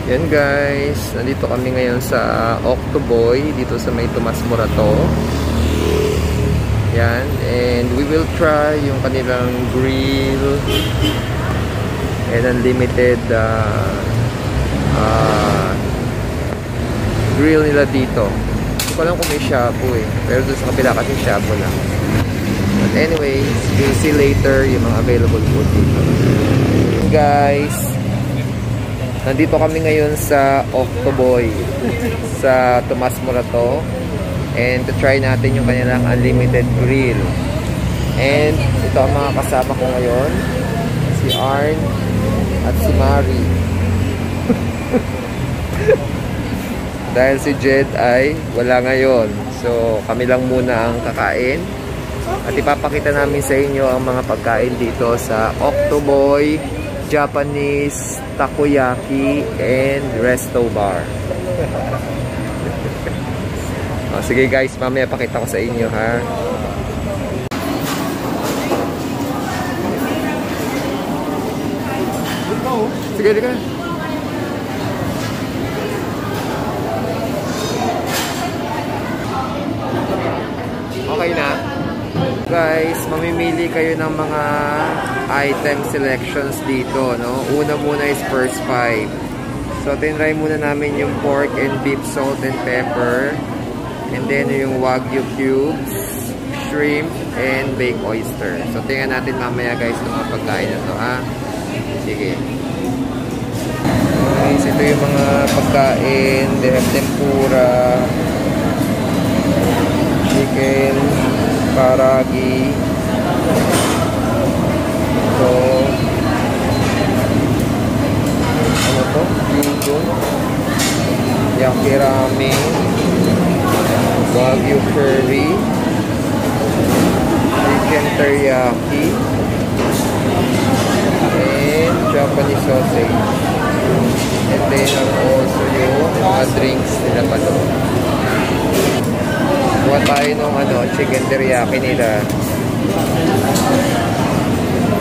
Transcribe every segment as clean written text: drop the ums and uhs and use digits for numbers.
Yan guys, nandito kami ngayon sa Octoboy, dito sa may Tomas Morato. Yan, and we will try yung kanilang grill and unlimited grill nila dito. Hindi ko alam kung may shabu pero doon sa kabila kasi shabu lang. But anyways, we'll see later yung mga available food dito. Guys, nandito kami ngayon sa Octoboy sa Tomas Morato, and to try natin yung kanilang unlimited grill. And ito ang mga kasama ko ngayon, si Arn at si Mari. Dahil si Jed ay wala ngayon, so kami lang muna ang kakain. At ipapakita namin sa inyo ang mga pagkain dito sa Octoboy Japanese Takoyaki and Resto Bar. Sige guys, mamaya pakita ko sa inyo ha. Sige, sige. Okay na. Guys, mamimili kayo ng mga item selections dito, no? Una muna is first 5. So, tinry muna namin yung pork and beef salt and pepper. And then, yung wagyu cubes, shrimp, and baked oyster. So, tingnan natin mamaya guys ng mga pagkain na to, ha? Sige. Guys, ito yung mga pagkain. They have tempura, chicken, karagi. So, ano to? Gyudon, yaki ramen, wagyu curry, chicken teriyaki, and Japanese sausage. And then also yung mga drinks nila pa doon. Kuha tayo ng chicken teriyaki nila.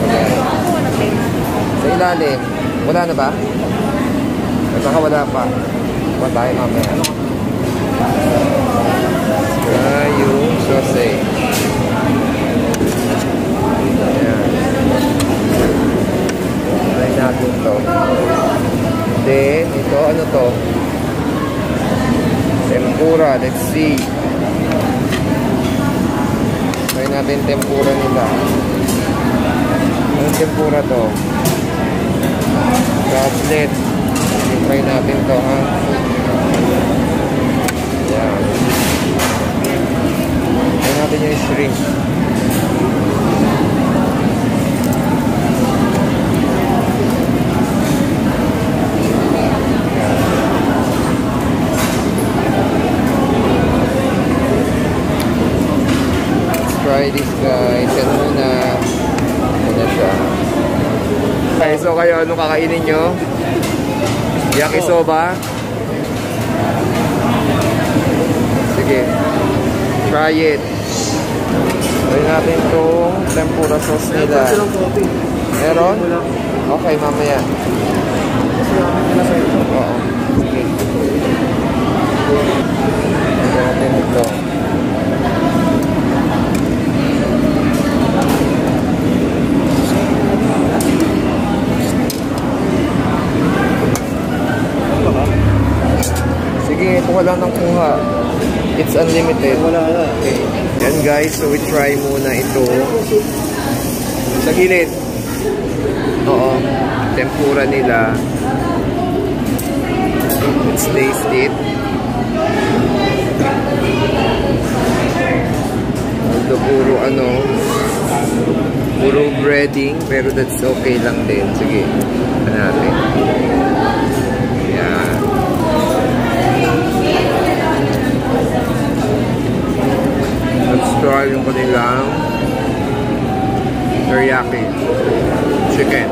Okay. Sa ilalim, wala na ba? Baka wala pa. Kuha tayo mamaya. Yung sausage. Ayan. Try natin to. Then, ito, ano to? Tempura, let's see. Try natin tempura nila. Anong tempura to? Crablet. Try natin to, ha? Ayan. Try natin yung shrimp. Try this guys. Yan muna. Muna siya. Okay, so kayo, anong kakainin nyo? Yakisoba? Sige. Try it. Try natin itong tempura sauce nila. Meron? Okay, mamaya. Oo. Sige. Try natin ito. Sige, kung wala nang kuha, it's unlimited. Okay. Yan guys, so we try muna ito. Sa gilid. Oo. Tempura nila. Let's taste it. Ito puro puro breading, pero that's okay lang din. Sige, ito natin. Yan. Let's try yung kanilang teriyaki chicken.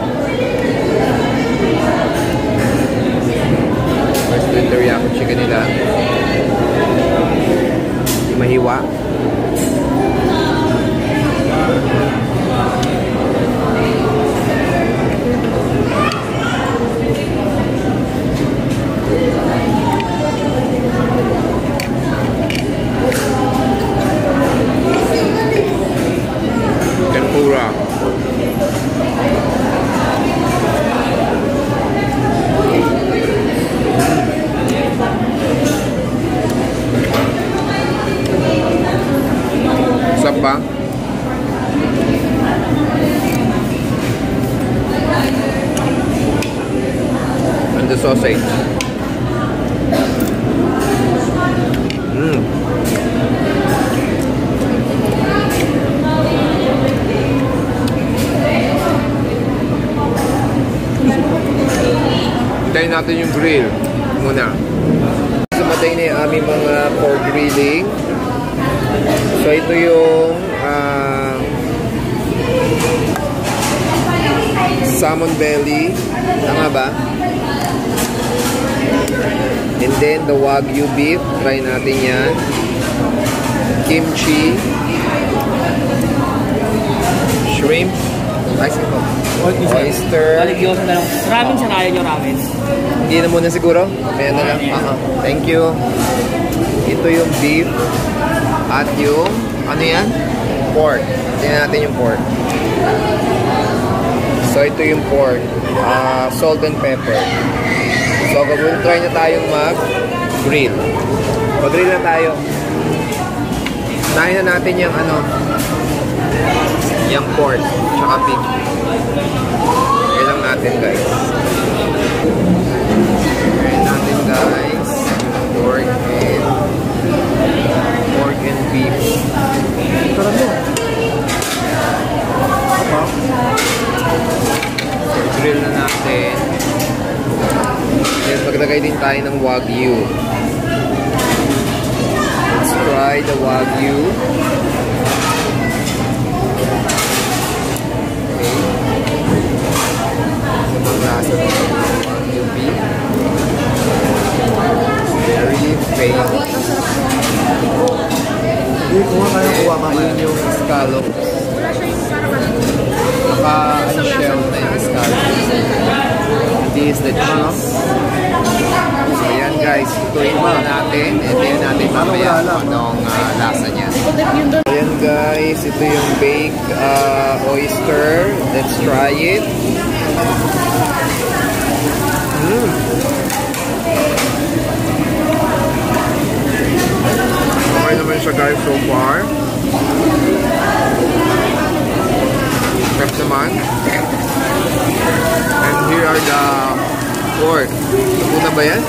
First yung teriyaki chicken nila. Mahiwa. sausage. Hintayin natin yung grill muna. Sumatay na yung aming mga pork grilling. So ito yung salmon belly. Tama ba? And then the Wagyu beef. Try natin yan. Kimchi. Shrimp. Oyster. Ramen siya, kaya nyo ramen. Hindi na muna siguro. Mamaya na lang. Thank you. Ito yung beef. At yung, ano yan? Pork. Tingnan natin yung pork. So ito yung pork. Salt and pepper. So gagawin, try na tayong mag-grill. Mag-grill na tayo. Nahin na natin yung ano, yung pork, tsaka pig. Kaya lang natin guys. Kaya natin guys. Pork and beef. Tara mo. Grill na natin. Then maglagay din tayo ng Wagyu. Let's try the Wagyu. Ayun yung scallops. Naka-unshell na yung scallops. This is the cheese. So yan guys, tutuin muna natin. And then natin mamaya anong lasa niya. So yan guys, ito yung baked oyster. Let's try it. Okay naman siya guys so far. Prep naman. And here are the pork. Una ba yan?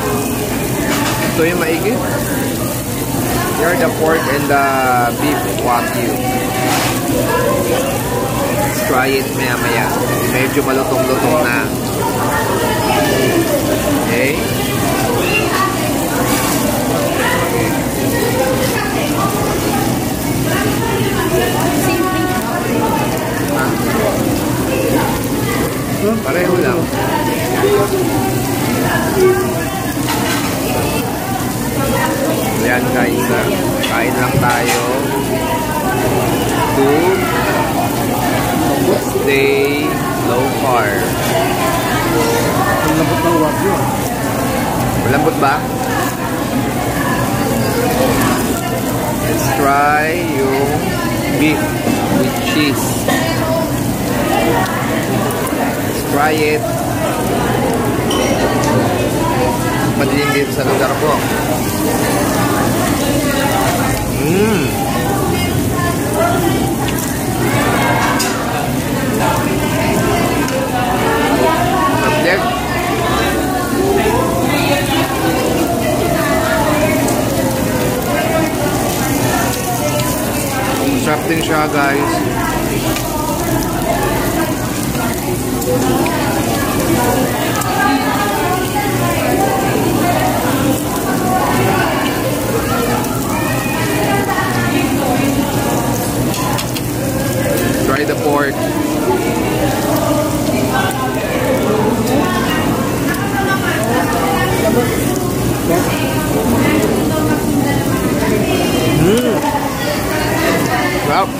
Ito yung maigi. Here are the pork and the beef Wagyu. Let's try it maya maya. Medyo malutong-lutong na. Okay. Pareho lang. Ayan guys, kain lang tayo to stay low carb. Malambot na Wagyu. Malambot ba? Let's try yung beef with cheese. Try it. Madilim dito sa lugar ko. Subject. Sarap din siya guys. Try the pork. Wow.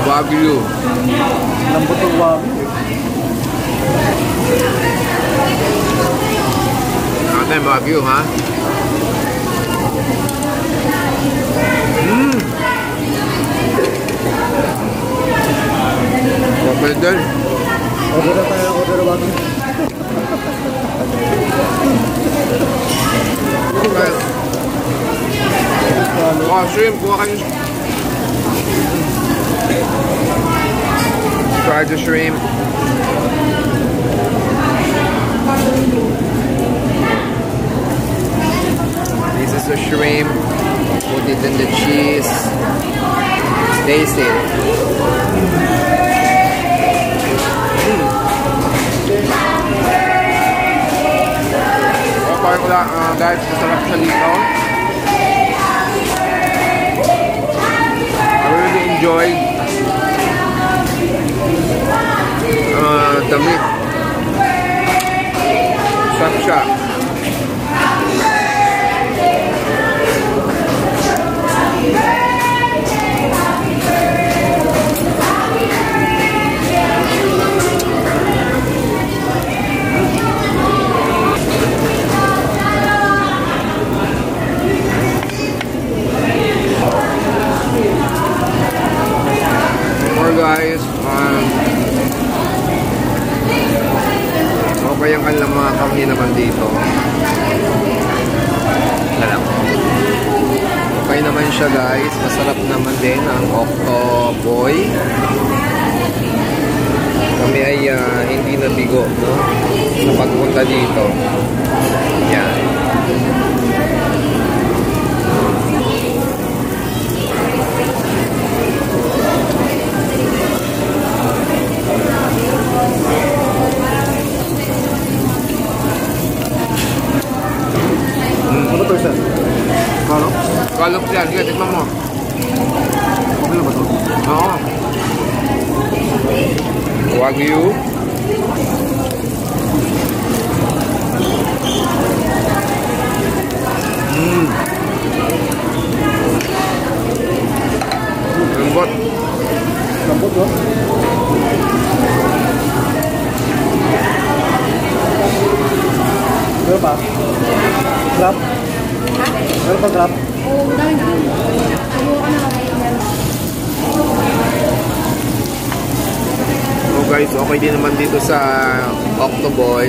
Wagyu. Lambot ng Wagyu. Natin Wagyu ha. Okay din. Order na tayo, order na Wagyu. Okay. Shrimp, kuha kayo. try the shrimp. This is the shrimp. Put it in the cheese. Taste it. Parang wala, guys, masarap siya dito. I really enjoyed the meat. Sarap siya. Guys, okay ang kanilang mga kami naman dito. Okay naman siya guys, masarap naman din ang Octoboy. Kami ay hindi nabigo, no? Sa pagpunta dito. Yan. Ano to isa? Kalop? Kalop yan, sige, tikman mo. Okay na ba to? Oo. Wagyu. Lambot. Lambot, no? Meron pa? Crab? Meron pa crab? Oo, dahil na. Ayoko na kayo. So guys, okay din naman dito sa Octoboy.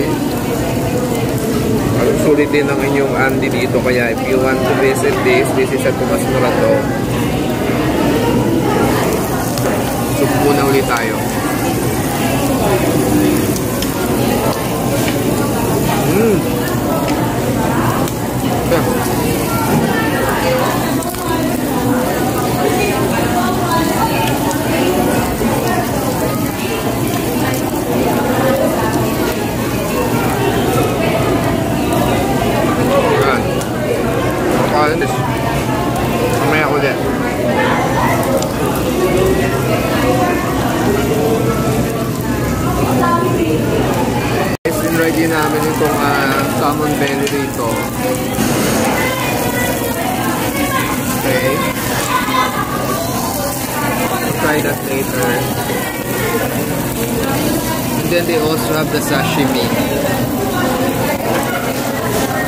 Sulit din ang inyong Andy dito. Kaya if you want to visit this is at Tomas Morato. Subo muna ulit tayo. Mamaya ko din. Ready namin itong salmon belly dito. Okay. Try that later. And then they also have the sashimi.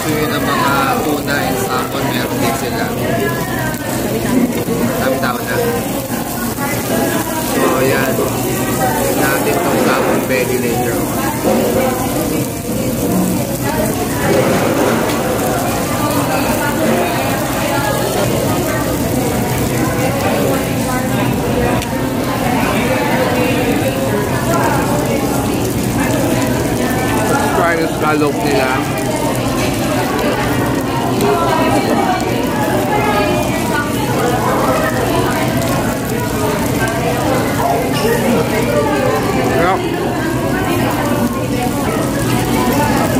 So yun ang mga tuna and salmon, meron din sila. Tama-tama na. So yan. Natin itong salmon belly later on. Let's try the scallop nila. Yep.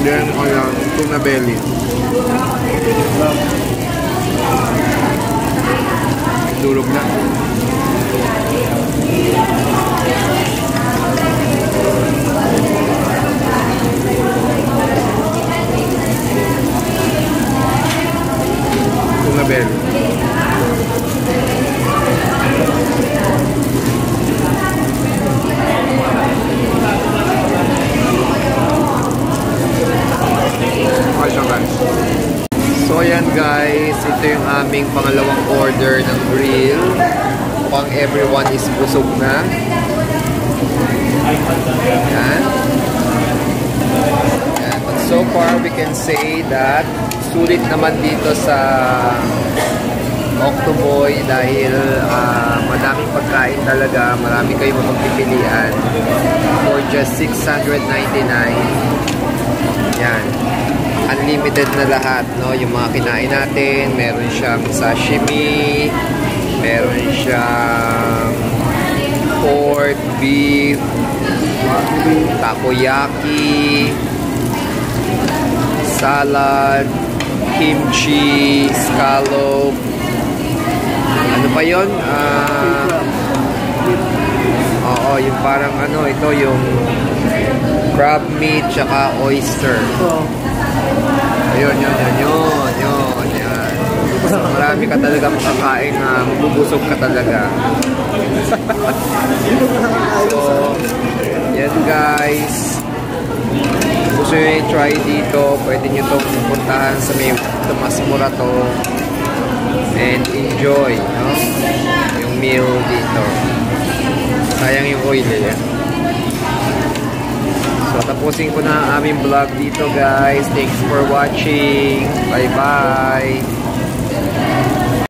Then, ayan, tuna belly. Durog na. Tuna belly. So ayan guys, ito yung aming pangalawang order ng grill. Mukhang everyone is busog na. Ayan. Ayan. But so far we can say that sulit naman dito sa Octoboy dahil madaming pagkain talaga, marami kayong mapagpipilian for just $699. Yan, unlimited na lahat, no? Yung mga kinain natin, meron siyang sashimi, meron siyang pork, beef, takoyaki, salad, kimchi, scallop, ano pa yun? Oo, yung parang ano, ito yung crab meat tsaka oyster. Ayun, yan. So, marami ka talaga makakain na mabubusog ka talaga. So, yan guys. Gusto nyo i-try dito, pwede nyo itong puntahan sa may mas mura to and enjoy, no? Yung meal dito. Sayang yung oil eh. So, tapusin ko na ang aming vlog dito guys. Thanks for watching. Bye bye.